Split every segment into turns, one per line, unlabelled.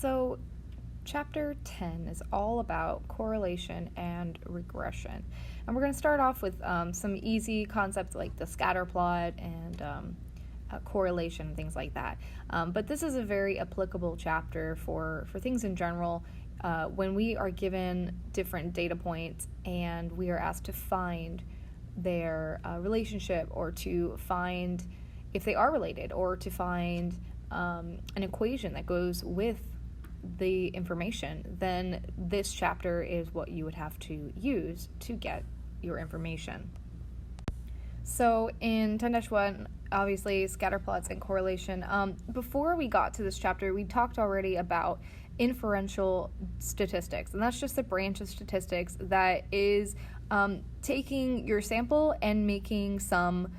So chapter 10 is all about correlation and regression. And we're going to start off with some easy concepts like the scatter plot and correlation, things like that. But this is a very applicable chapter for things in general. When we are given different data points and we are asked to find their relationship, or to find if they are related, or to find an equation that goes with the information, then this chapter is what you would have to use to get your information. So in 10-1, obviously scatter plots and correlation. Before we got to this chapter, we talked already about inferential statistics, and that's just a branch of statistics that is taking your sample and making some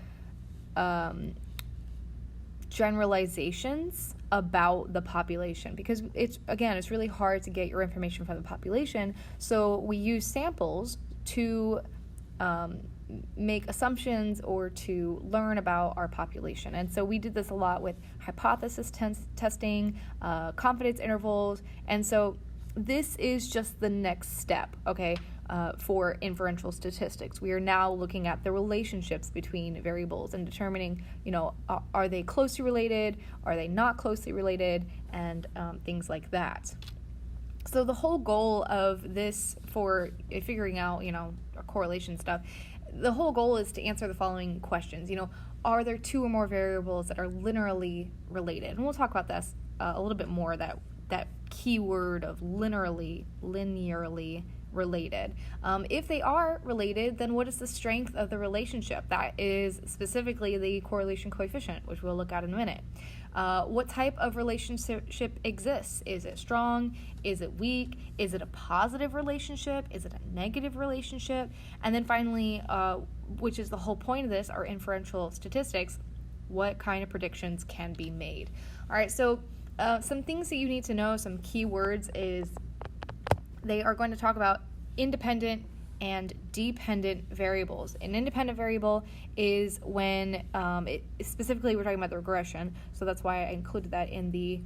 generalizations about the population, because it's really hard to get your information from the population. So we use samples to make assumptions or to learn about our population. And so we did this a lot with hypothesis testing, confidence intervals, and so this is just the next step, for inferential statistics. We are now looking at the relationships between variables and determining, are they closely related, are they not closely related, and things like that. So the whole goal of this, for figuring out, correlation stuff, the whole goal is to answer the following questions. Are there two or more variables that are linearly related? And we'll talk about this a little bit more, that keyword of linearly related. If they are related, then what is the strength of the relationship? That is specifically the correlation coefficient, which we'll look at in a minute. What type of relationship exists? Is it strong? Is it weak? Is it a positive relationship? Is it a negative relationship? And then finally, which is the whole point of this, are inferential statistics. What kind of predictions can be made? All right, so some things that you need to know, some key words, is they are going to talk about independent and dependent variables. An independent variable is when, specifically we're talking about the regression, so that's why I included that in the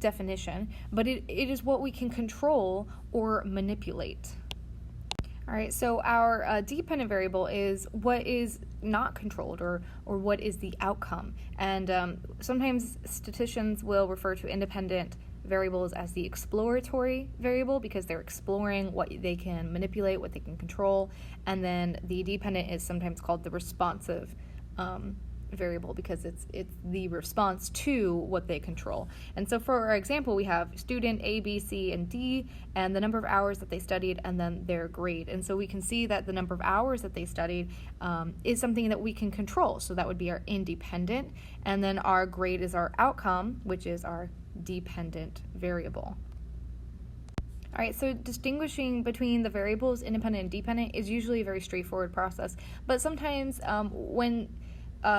definition, but it is what we can control or manipulate. All right, so our dependent variable is what is not controlled, or what is the outcome. And sometimes statisticians will refer to independent variables as the exploratory variable, because they're exploring what they can manipulate, what they can control. And then the dependent is sometimes called the responsive variable, because it's the response to what they control. And so for our example, we have student A, B, C, and D, and the number of hours that they studied, and then their grade. And so we can see that the number of hours that they studied is something that we can control. So that would be our independent. And then our grade is our outcome, which is our dependent variable. All right, so distinguishing between the variables independent and dependent is usually a very straightforward process, but sometimes when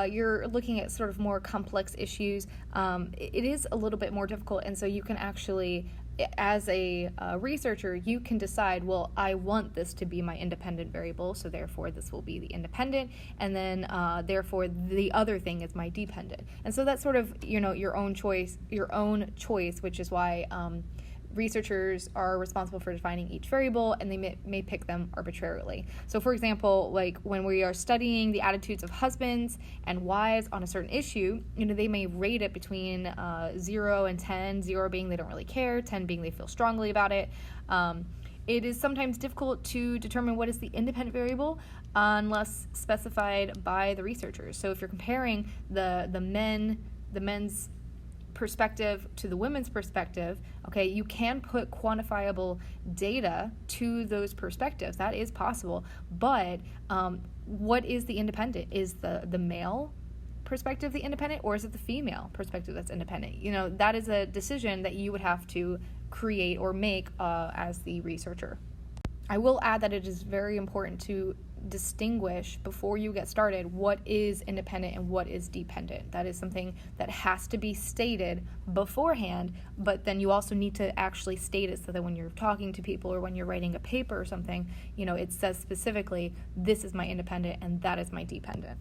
you're looking at sort of more complex issues, it is a little bit more difficult. And so you can actually, as a researcher, you can decide, well, I want this to be my independent variable, so therefore this will be the independent, and then therefore the other thing is my dependent. And so that's sort of, your own choice, which is why researchers are responsible for defining each variable, and they may pick them arbitrarily. So for example, like when we are studying the attitudes of husbands and wives on a certain issue, they may rate it between 0 and 10, 0 being they don't really care, 10 being they feel strongly about it. It is sometimes difficult to determine what is the independent variable unless specified by the researchers. So if you're comparing the men's perspective to the women's perspective, you can put quantifiable data to those perspectives. That is possible. But what is the independent? Is the male perspective the independent, or is it the female perspective that's independent? That is a decision that you would have to create or make as the researcher. I will add that it is very important to distinguish before you get started what is independent and what is dependent. That is something that has to be stated beforehand, but then you also need to actually state it so that when you're talking to people or when you're writing a paper or something, it says specifically, this is my independent and that is my dependent.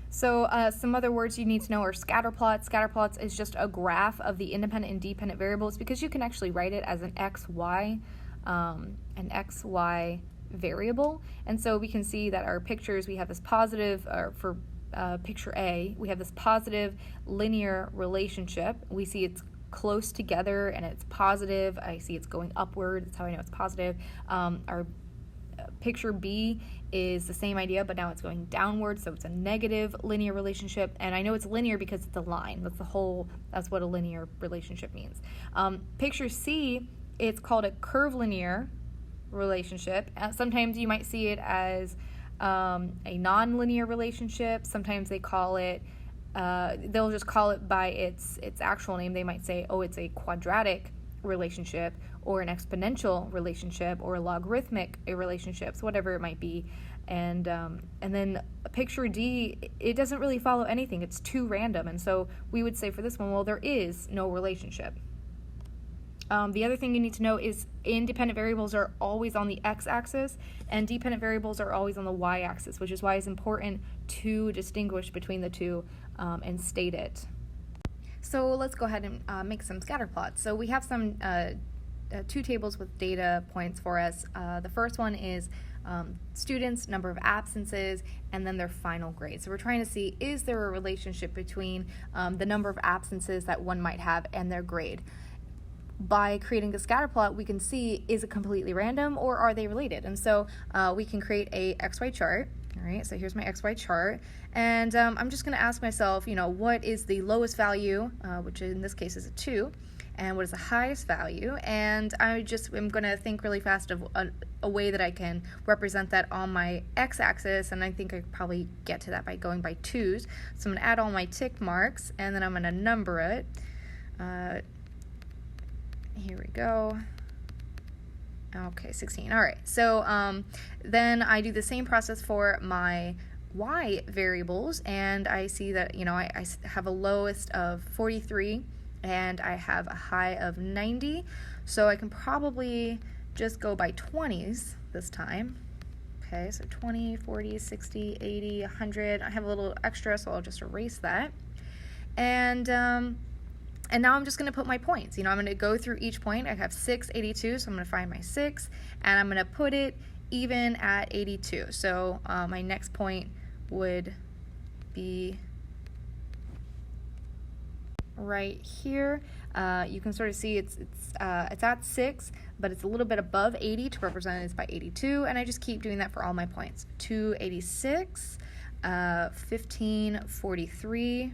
So some other words you need to know are scatter plots. Scatter plots is just a graph of the independent and dependent variables, because you can actually write it as an XY variable. And so we can see that our pictures, we have this positive, or for picture A, we have this positive linear relationship. We see it's close together and it's positive. I see it's going upward. That's how I know it's positive. Our picture B is the same idea, but now it's going downward, so it's a negative linear relationship. And I know it's linear because it's a line. That's what a linear relationship means. Picture C, it's called a curvilinear relationship. Sometimes you might see it as a nonlinear relationship. Sometimes they call it, they'll just call it by its actual name. They might say, oh, it's a quadratic relationship, or an exponential relationship, or a logarithmic relationship, so whatever it might be. And then picture D, it doesn't really follow anything. It's too random. And so we would say for this one, well, there is no relationship. The other thing you need to know is independent variables are always on the x-axis, and dependent variables are always on the y-axis, which is why it's important to distinguish between the two and state it. So let's go ahead and make some scatter plots. So we have some two tables with data points for us. The first one is students, number of absences, and then their final grade. So we're trying to see, is there a relationship between the number of absences that one might have and their grade? By creating the scatter plot, we can see, is it completely random or are they related? And so we can create a XY chart. All right, so here's my XY chart, and I'm just going to ask myself, what is the lowest value, which in this case is a 2, and what is the highest value? And I'm going to think really fast of a way that I can represent that on my x-axis, and I think I could probably get to that by going by 2s. So I'm going to add all my tick marks, and then I'm going to number it. Here we go. Okay, 16. All right. So then I do the same process for my y variables, and I see that, I have a lowest of 43 and I have a high of 90. So I can probably just go by 20s this time. Okay, so 20, 40, 60, 80, 100. I have a little extra, so I'll just erase that. And now I'm just going to put my points. I'm going to go through each point. I have 6, 82, so I'm going to find my 6, and I'm going to put it even at 82. So my next point would be right here. You can sort of see it's at 6, but it's a little bit above 80 to represent it's by 82, and I just keep doing that for all my points. 286, 1543,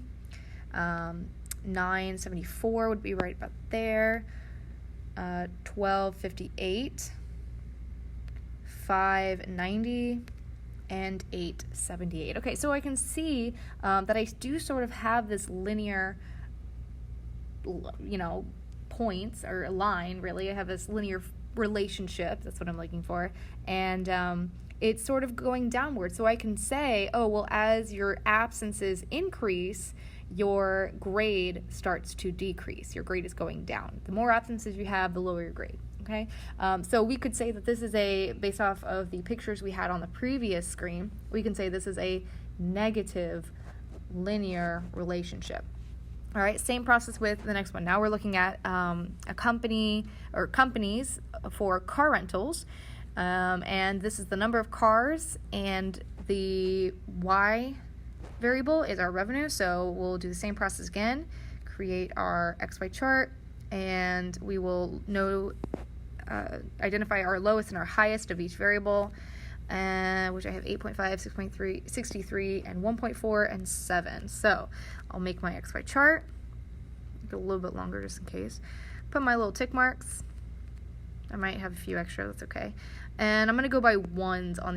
974 would be right about there, 1258, 590, and 878. Okay, so I can see that I do sort of have this linear, points, or a line, really. I have this linear relationship, that's what I'm looking for, and it's sort of going downward. So I can say, oh, well, as your absences increase, your grade starts to decrease. Your grade is going down. The more absences you have, the lower your grade. Okay, so we could say that this is based off of the pictures we had on the previous screen, we can say this is a negative linear relationship. All right, same process with the next one. Now we're looking at a company or companies for car rentals, and this is the number of cars, and the Y variable is our revenue. So we'll do the same process again, create our XY chart, and we will identify our lowest and our highest of each variable, which I have 8.5, 6.3, 63, and 1.4, and 7. So I'll make my XY chart, make it a little bit longer just in case, put my little tick marks. I might have a few extra, that's okay. And I'm going to go by ones or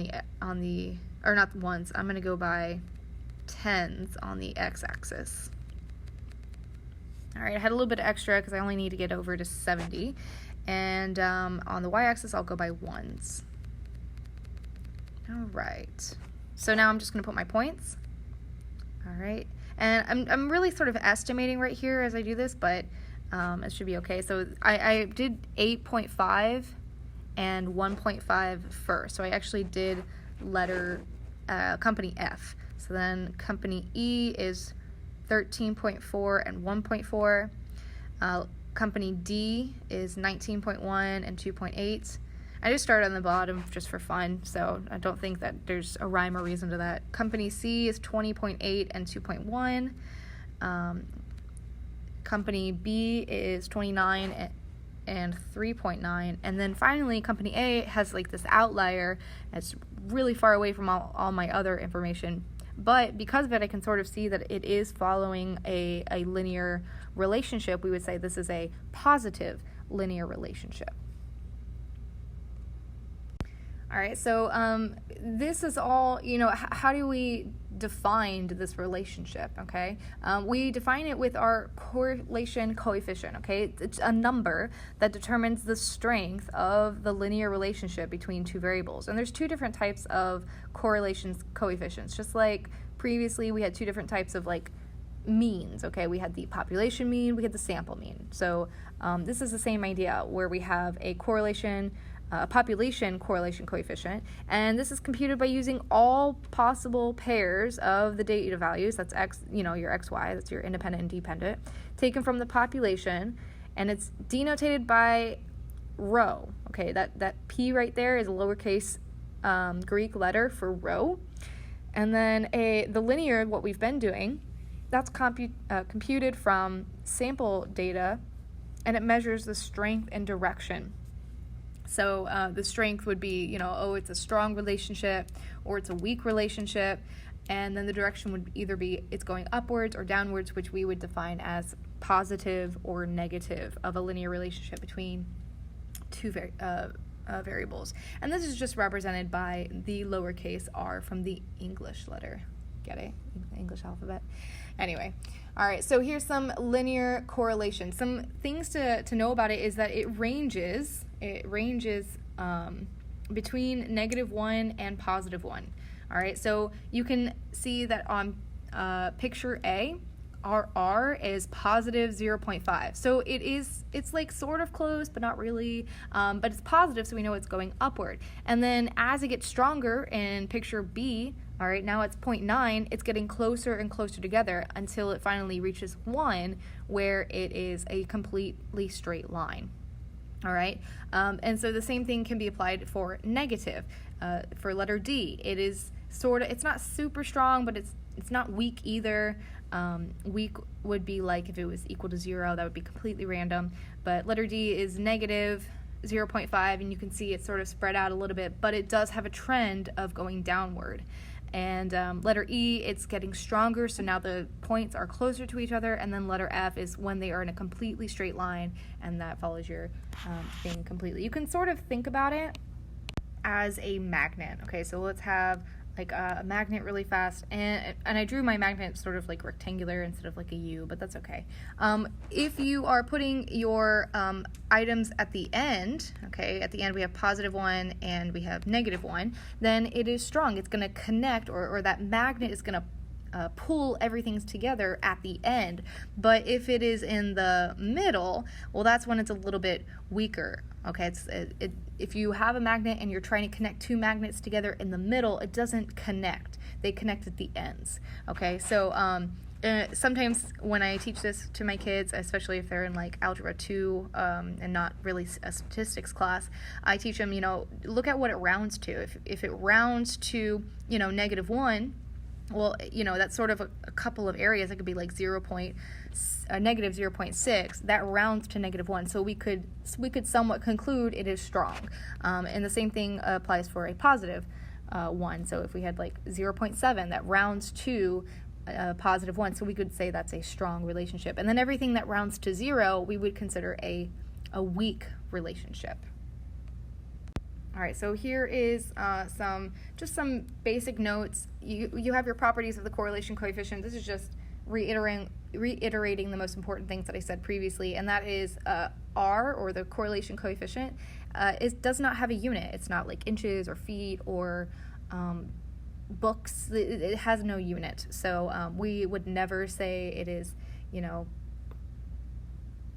not ones, I'm going to go by tens on the x-axis. All right, I had a little bit extra because I only need to get over to 70. And on the y-axis, I'll go by ones. All right. So now I'm just going to put my points. All right. And I'm really sort of estimating right here as I do this, but it should be okay. So I did 8.5 and 1.5 first. So I actually did letter company F. So then company E is 13.4 and 1.4. Company D is 19.1 and 2.8. I just started on the bottom just for fun, so I don't think that there's a rhyme or reason to that. Company C is 20.8 and 2.1. Company B is 29 and 3.9. And then finally, Company A has like this outlier that's really far away from all my other information. But because of it, I can sort of see that it is following a linear relationship. We would say this is a positive linear relationship. All right, so this is all, how do we define this relationship, okay? We define it with our correlation coefficient, okay? It's a number that determines the strength of the linear relationship between two variables. And there's two different types of correlation coefficients. Just like previously we had two different types of like means, okay? We had the population mean, we had the sample mean. So this is the same idea where we have a population correlation coefficient, and this is computed by using all possible pairs of the data values, that's x, your xy, that's your independent and dependent, taken from the population, and it's denotated by rho, okay? That P right there is a lowercase Greek letter for rho, and then the linear, what we've been doing, that's computed from sample data, and it measures the strength and direction. So the strength would be, it's a strong relationship or it's a weak relationship. And then the direction would either be it's going upwards or downwards, which we would define as positive or negative of a linear relationship between two variables. And this is just represented by the lowercase r from the English letter. Get it? English alphabet. Anyway, all right, so here's some linear correlation. Some things to know about it is that it ranges between -1 and +1. All right, so you can see that on picture A, our R is positive 0.5. So it's like sort of close, but not really, but it's positive, so we know it's going upward. And then as it gets stronger in picture B, all right, now it's 0.9, it's getting closer and closer together until it finally reaches 1, where it is a completely straight line. All right, and so the same thing can be applied for negative. For letter D, it is it's not super strong, but it's not weak either. Weak would be like if it was equal to 0, that would be completely random. But letter D is negative 0.5, and you can see it's sort of spread out a little bit, but it does have a trend of going downward. And letter E, it's getting stronger, so now the points are closer to each other. And then letter F is when they are in a completely straight line, and that follows your thing completely. You can sort of think about it as a magnet. Okay, so let's have like a magnet really fast, and I drew my magnet sort of like rectangular instead of like a U, but that's okay. If you are putting your items at the end, okay, at the end we have +1 and we have -1, then it is strong. It's going to connect, or that magnet is going to pull everything together at the end. But if it is in the middle, well, that's when it's a little bit weaker. Okay, if you have a magnet and you're trying to connect two magnets together in the middle, it doesn't connect. They connect at the ends. Okay, so sometimes when I teach this to my kids, especially if they're in like Algebra 2 and not really a statistics class, I teach them, look at what it rounds to. If it rounds to, -1, well, that's sort of a couple of areas. It could be like -0.6. That rounds to -1. So we could somewhat conclude it is strong. And the same thing applies for a positive one. So if we had like 0.7, that rounds to +1. So we could say that's a strong relationship. And then everything that rounds to 0, we would consider a weak relationship. All right, so here is some basic notes. You have your properties of the correlation coefficient. This is just reiterating the most important things that I said previously, and that is R, or the correlation coefficient, does not have a unit. It's not like inches or feet or books. It has no unit. So we would never say it is,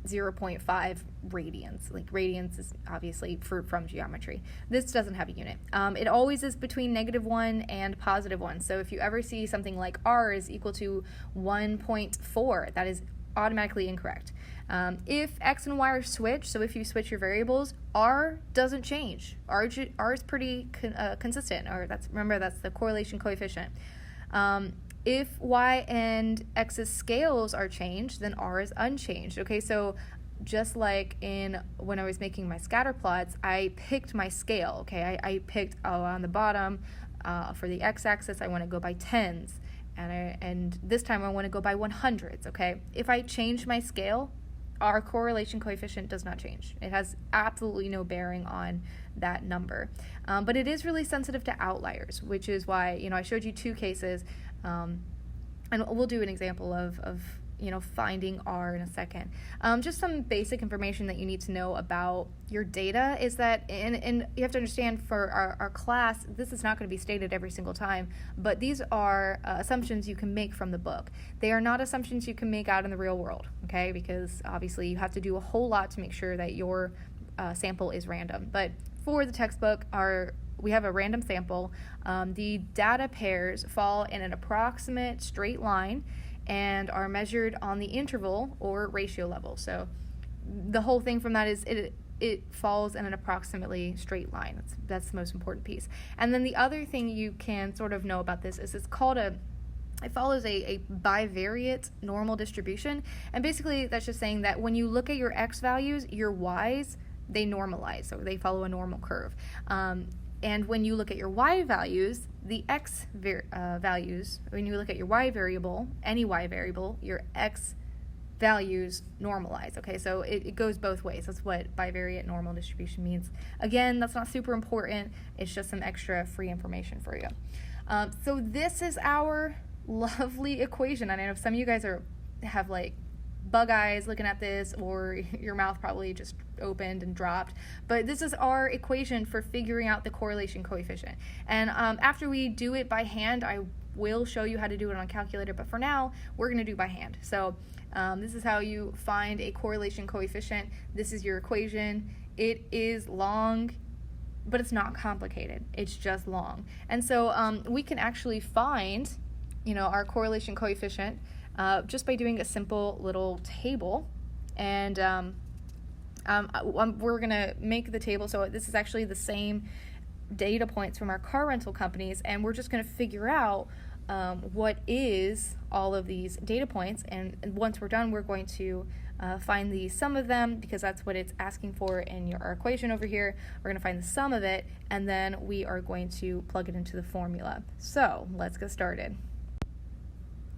0.5 radians. Like radians is obviously from geometry. This doesn't have a unit. It always is between -1 and +1. So if you ever see something like r is equal to 1.4, that is automatically incorrect. If x and y are switched, so if you switch your variables, r doesn't change. R is pretty consistent, or remember that's the correlation coefficient. If y and x's scales are changed, then r is unchanged. Okay, so just like when I was making my scatter plots, I picked my scale. Okay, I picked on the bottom for the x-axis, I want to go by tens, and this time I want to go by 100s. Okay, if I change my scale, our correlation coefficient does not change. It has absolutely no bearing on that number. But it is really sensitive to outliers, which is why, I showed you two cases, and we'll do an example of finding R in a second. Just some basic information that you need to know about your data is that, and you have to understand for our class, this is not going to be stated every single time, but these are assumptions you can make from the book. They are not assumptions you can make out in the real world, okay? Because obviously you have to do a whole lot to make sure that your sample is random. But for the textbook, we have a random sample. The data pairs fall in an approximate straight line and are measured on the interval or ratio level. So the whole thing from that is it falls in an approximately straight line. That's the most important piece. And then the other thing you can sort of know about this is it follows a bivariate normal distribution. And basically that's just saying that when you look at your x values, your y's, they normalize, so they follow a normal curve. And when you look at your y values, the x values, when you look at your y variable, any y variable, your x values normalize. Okay, so it goes both ways. That's what bivariate normal distribution means. Again, that's not super important. It's just some extra free information for you. So this is our lovely equation. And I know some of you guys have like bug eyes looking at this, or your mouth probably just opened and dropped, but this is our equation for figuring out the correlation coefficient. And after we do it by hand, I will show you how to do it on a calculator, but for now we're going to do by hand. So this is how you find a correlation coefficient. This is your equation. It is long, but it's not complicated. It's just long. And so we can actually find our correlation coefficient just by doing a simple little table. And we're going to make the table. So this is actually the same data points from our car rental companies, and we're just going to figure out what is all of these data points. And once we're done, we're going to find the sum of them, because that's what it's asking for in our equation over here. We're going to find the sum of it, and then we are going to plug it into the formula. So let's get started.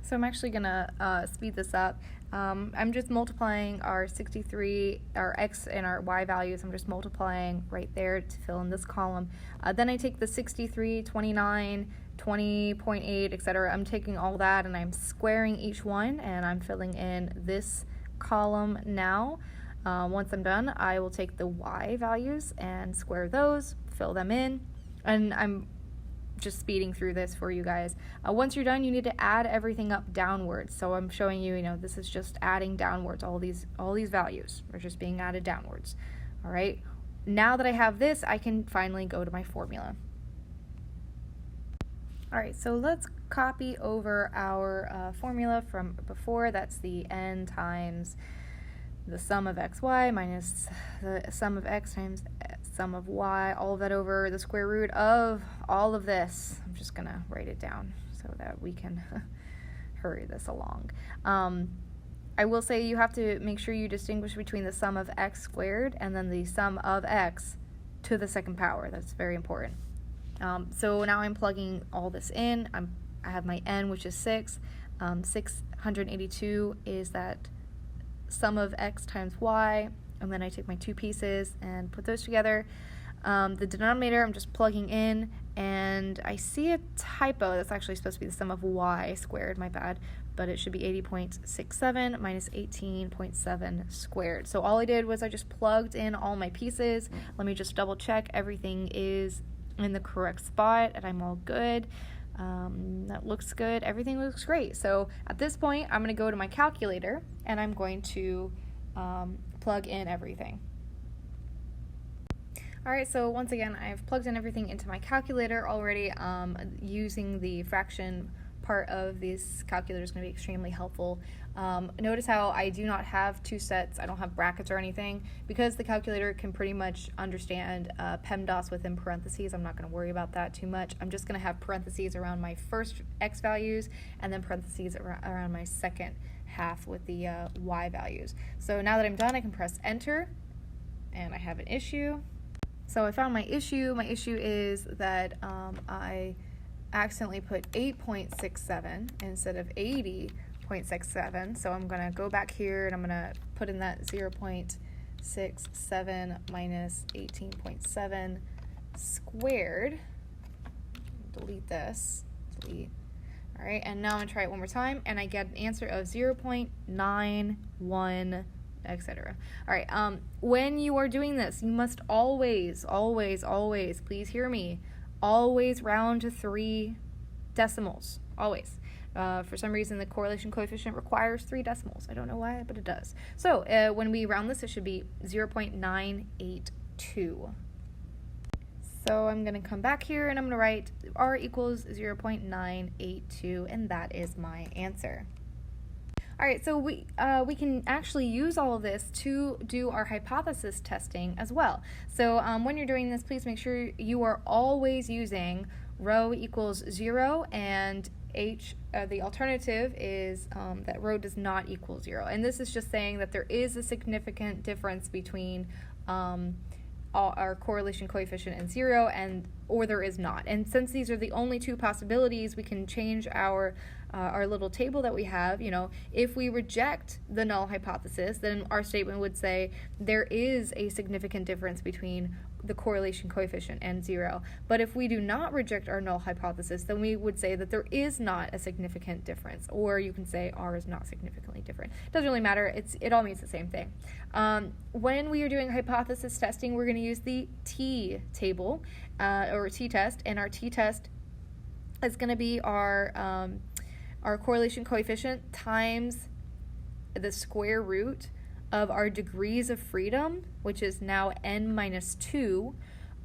So I'm actually going to speed this up. I'm just multiplying our 63, our x and our y values. I'm just multiplying right there to fill in this column. Then I take the 63, 29, 20.8, etc. I'm taking all that and I'm squaring each one, and I'm filling in this column now. Once I'm done, I will take the y values and square those, fill them in, and I'm just speeding through this for you guys. Once you're done, you need to add everything up downwards. So I'm showing you, this is just adding downwards. All these values are just being added downwards. All right. Now that I have this, I can finally go to my formula. All right, so let's copy over our formula from before. That's the n times the sum of xy minus the sum of x times sum of y, all of that over the square root of all of this. I'm just going to write it down so that we can hurry this along. I will say you have to make sure you distinguish between the sum of x squared and then the sum of x to the second power. That's very important. So now I'm plugging all this in. I have my n, which is 6. 682 is that sum of x times y, and then I take my two pieces and put those together. The denominator I'm just plugging in, and I see a typo. That's actually supposed to be the sum of y squared, my bad, but it should be 80.67 minus 18.7 squared. So all I did was I just plugged in all my pieces. Let me just double check everything is in the correct spot and I'm all good. That looks good. Everything looks great. So at this point, I'm going to go to my calculator and I'm going to plug in everything. Alright, so once again, I've plugged in everything into my calculator already. Using the fraction part of this calculator is going to be extremely helpful. Notice how I do not have two sets, I don't have brackets or anything, because the calculator can pretty much understand PEMDAS within parentheses. I'm not going to worry about that too much. I'm just going to have parentheses around my first x values and then parentheses around my second half with the y values. So now that I'm done, I can press enter, and I have an issue. So I found my issue. My issue is that I accidentally put 8.67 instead of 80.67. So I'm going to go back here and I'm going to put in that 0.67 minus 18.7 squared. Delete this. Delete. All right, and now I'm going to try it one more time, and I get an answer of 0.91, etc. All right, when you are doing this, you must always, please hear me, always round to 3 decimals, always. For some reason, the correlation coefficient requires 3 decimals. I don't know why, but it does. So when we round this, it should be 0.982. So I'm going to come back here and I'm going to write r equals 0.982, and that is my answer. Alright, so we can actually use all of this to do our hypothesis testing as well. So when you're doing this, please make sure you are always using rho equals 0, and the alternative is that rho does not equal 0. And this is just saying that there is a significant difference between our correlation coefficient and 0, or there is not. And since these are the only two possibilities, we can change our little table that we have. You know, if we reject the null hypothesis, then our statement would say there is a significant difference between the correlation coefficient and 0. But if we do not reject our null hypothesis, then we would say that there is not a significant difference, or you can say r is not significantly different. It doesn't really matter. It all means the same thing. When we are doing hypothesis testing, we're going to use the t-table or t-test, and our t-test is going to be our correlation coefficient times the square root of our degrees of freedom, which is now n minus 2,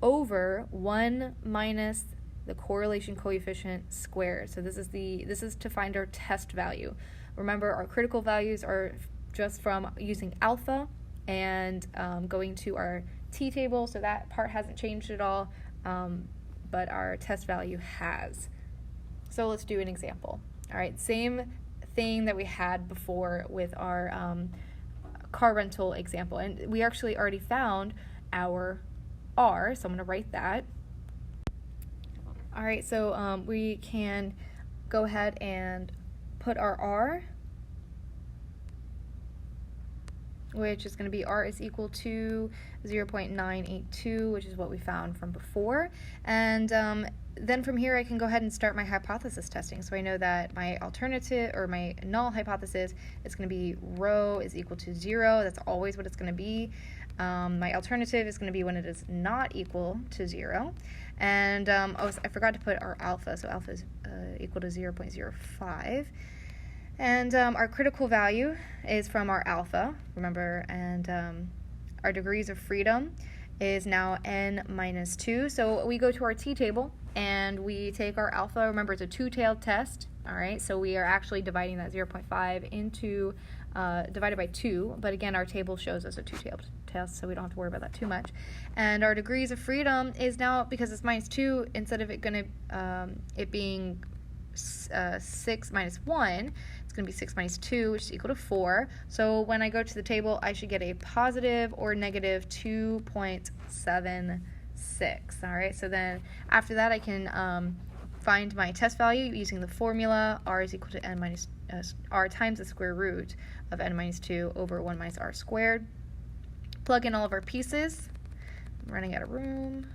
over 1 minus the correlation coefficient squared. So this is to find our test value. Remember, our critical values are just from using alpha and going to our t-table, so that part hasn't changed at all, but our test value has. So let's do an example. All right, same thing that we had before with our car rental example, and we actually already found our r, so I'm going to write that. All right, so we can go ahead and put our r, which is going to be r is equal to 0.982, which is what we found from before. And then from here I can go ahead and start my hypothesis testing. So I know that my alternative, or my null hypothesis, is going to be rho is equal to 0. That's always what it's going to be. My alternative is going to be when it is not equal to 0. And I forgot to put our alpha, so alpha is equal to 0.05. And our critical value is from our alpha, remember, and our degrees of freedom is now n minus 2. So we go to our t-table and we take our alpha. Remember, it's a two-tailed test, all right? So we are actually dividing that 0.5 into, divided by 2, but again, our table shows us a two-tailed test, so we don't have to worry about that too much. And our degrees of freedom is now, because it's minus 2, instead of it being 6 minus 1, it's going to be 6 minus 2, which is equal to 4. So when I go to the table, I should get a positive or negative 2.76. All right, so then after that, I can find my test value using the formula. R is equal to r times the square root of n minus 2 over 1 minus r squared. Plug in all of our pieces. I'm running out of room.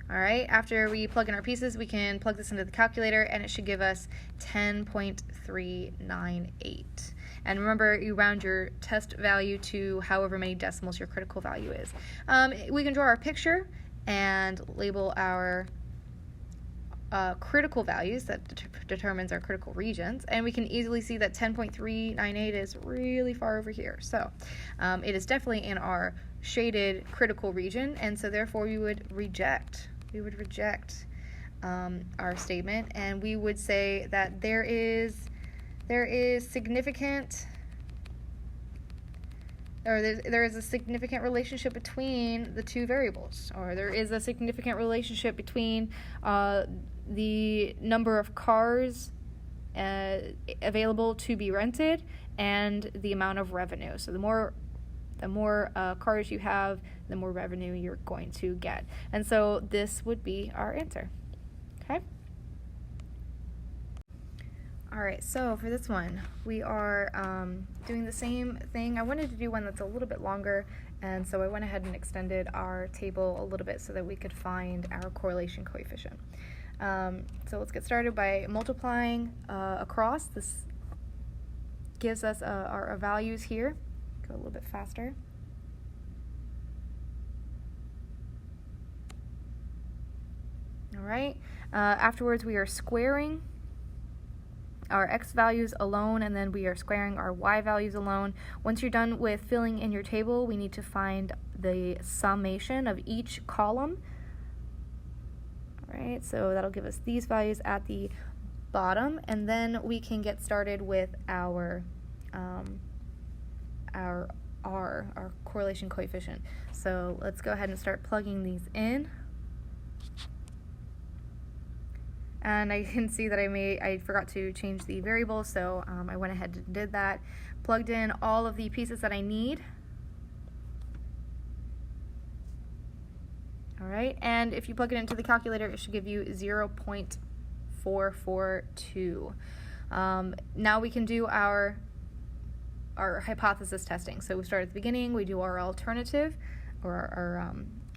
All right, after we plug in our pieces, we can plug this into the calculator, and it should give us 10.398. And remember, you round your test value to however many decimals your critical value is. We can draw our picture and label our critical values that determines our critical regions, and we can easily see that 10.398 is really far over here. So it is definitely in our shaded critical region, and so therefore we would reject our statement, and we would say that there is significant, or there is a significant relationship between the two variables, or there is a significant relationship between the number of cars available to be rented and the amount of revenue. So the more cars you have, the more revenue you're going to get. And so this would be our answer. Okay? All right, so for this one, we are doing the same thing. I wanted to do one that's a little bit longer, and so I went ahead and extended our table a little bit so that we could find our correlation coefficient. So let's get started by multiplying across. This gives us our values here. Go a little bit faster. All right. Afterwards, we are squaring our x values alone, and then we are squaring our y values alone. Once you're done with filling in your table, we need to find the summation of each column. All right, so that'll give us these values at the bottom, and then we can get started with our R, our correlation coefficient. So let's go ahead and start plugging these in. And I can see that I forgot to change the variable, so I went ahead and did that. Plugged in all of the pieces that I need. All right, and if you plug it into the calculator, it should give you 0.442. Now we can do our hypothesis testing. So we start at the beginning, we do our alternative, or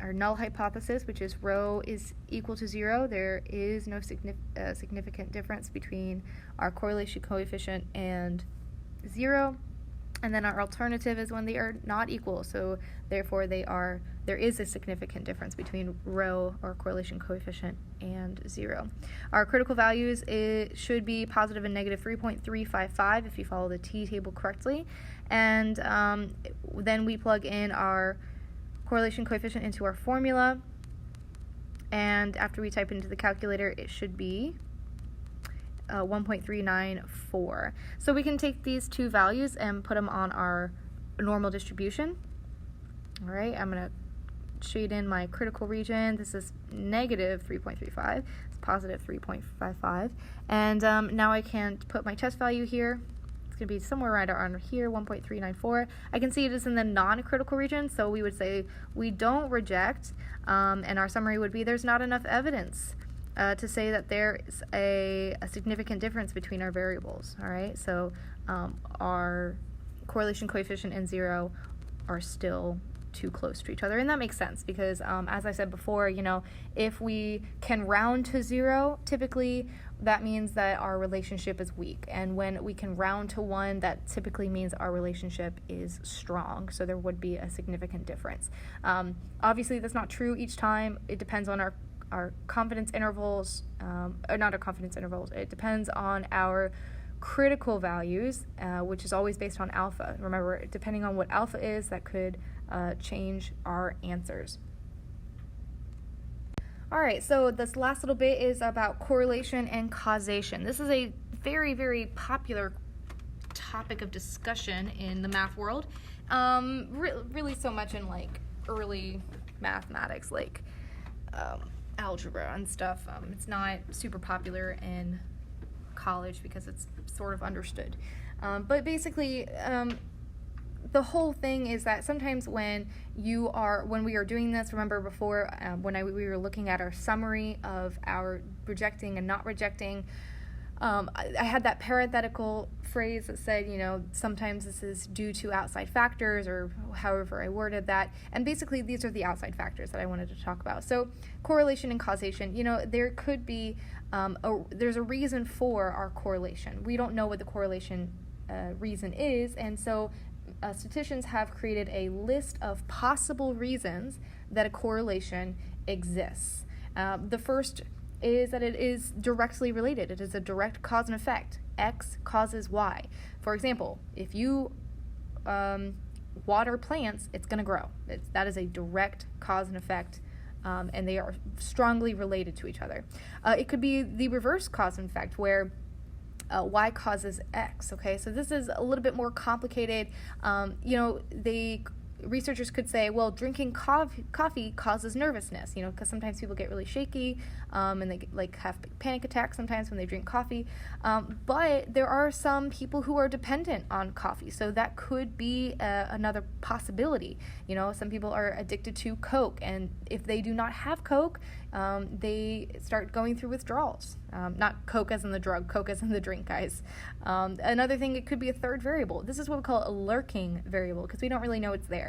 our null hypothesis, which is rho is equal to 0. There is no significant difference between our correlation coefficient and 0. And then our alternative is when they are not equal, so therefore there is a significant difference between rho, or correlation coefficient, and 0. Our critical values should be positive and negative 3.355 if you follow the t-table correctly. And then we plug in our correlation coefficient into our formula, and after we type into the calculator, it should be 1.394. So we can take these two values and put them on our normal distribution. All right, I'm going to shade in my critical region. This is negative 3.35. It's positive 3.55. And now I can put my test value here. It's going to be somewhere right around here, 1.394. I can see it is in the non-critical region, so we would say we don't reject, and our summary would be there's not enough evidence to say that there is a significant difference between our variables. All right, so our correlation coefficient and 0 are still too close to each other, and that makes sense because as I said before, if we can round to 0, typically that means that our relationship is weak, and when we can round to 1, that typically means our relationship is strong, so there would be a significant difference. Obviously that's not true each time. It depends on our confidence intervals, or not our confidence intervals, it depends on our critical values, which is always based on alpha. Remember, depending on what alpha is, that could change our answers. All right, so this last little bit is about correlation and causation. This is a very, very popular topic of discussion in the math world, really so much in like early mathematics, like algebra and stuff. It's not super popular in college because it's sort of understood. But basically, the whole thing is that sometimes when we are doing this, remember before we were looking at our summary of our rejecting and not rejecting, I had that parenthetical phrase that said, sometimes this is due to outside factors, or however I worded that. And basically, these are the outside factors that I wanted to talk about. So correlation and causation, there could be, there's a reason for our correlation. We don't know what the correlation reason is, and so statisticians have created a list of possible reasons that a correlation exists. The first is that it is directly related. It is a direct cause and effect. X causes Y. For example, if you water plants, it's going to grow. That is a direct cause and effect, and they are strongly related to each other. It could be the reverse cause and effect, where Y causes X. Okay, so this is a little bit more complicated. Researchers could say, well, drinking coffee causes nervousness, because sometimes people get really shaky, and they have panic attacks sometimes when they drink coffee. But there are some people who are dependent on coffee, so that could be another possibility. Some people are addicted to Coke, and if they do not have Coke, they start going through withdrawals. Not Coke as in the drug, Coke as in the drink, guys. Another thing, it could be a third variable. This is what we call a lurking variable, because we don't really know it's there.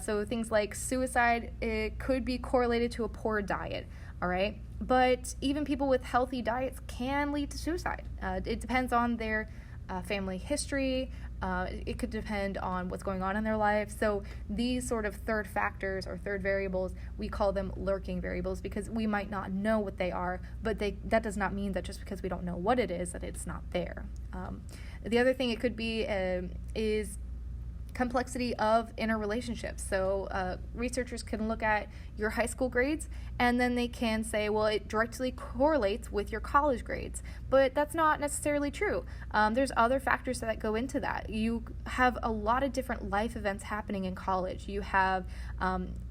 So things like suicide, it could be correlated to a poor diet, all right? But even people with healthy diets can lead to suicide. It depends on their family history. It could depend on what's going on in their life. So these sort of third factors or third variables, we call them lurking variables, because we might not know what they are, but that does not mean that just because we don't know what it is, that it's not there. The other thing it could be is complexity of interrelationships. So researchers can look at your high school grades, and then they can say, well, it directly correlates with your college grades. But that's not necessarily true. There's other factors that go into that. You have a lot of different life events happening in college. You have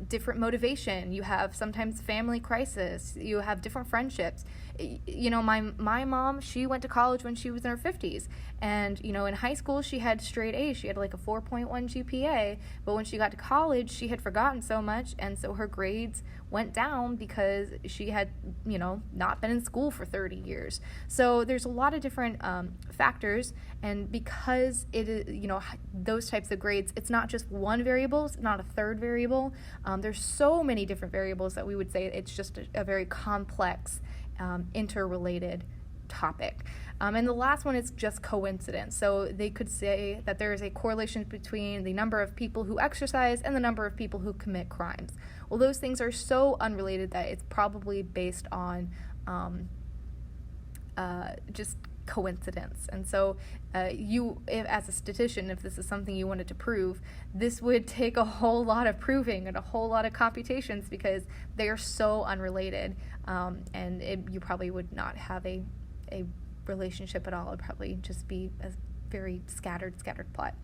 different motivation. You have sometimes family crisis. You have different friendships. My mom, she went to college when she was in her 50s. And, in high school, she had straight A's. She had like a 4.1 GPA. But when she got to college, she had forgotten so much. And so her grades went down because she had, not been in school for 30 years. So there's a lot of different factors. And because it is, those types of grades, it's not just one variable, it's not a third variable. There's so many different variables that we would say it's just a very complex, interrelated topic. And the last one is just coincidence. So they could say that there is a correlation between the number of people who exercise and the number of people who commit crimes. Well, those things are so unrelated that it's probably based on just coincidence. And so as a statistician, if this is something you wanted to prove, this would take a whole lot of proving and a whole lot of computations, because they are so unrelated, and you probably would not have a relationship at all. It would probably just be a very scattered plot.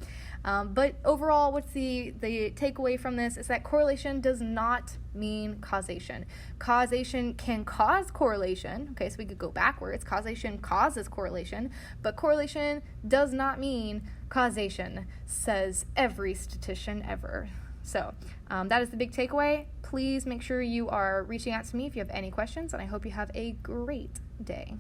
But overall, what's the takeaway from this is that correlation does not mean causation. Causation can cause correlation. Okay, so we could go backwards. Causation causes correlation, but correlation does not mean causation, says every statistician ever. So that is the big takeaway. Please make sure you are reaching out to me if you have any questions, and I hope you have a great day.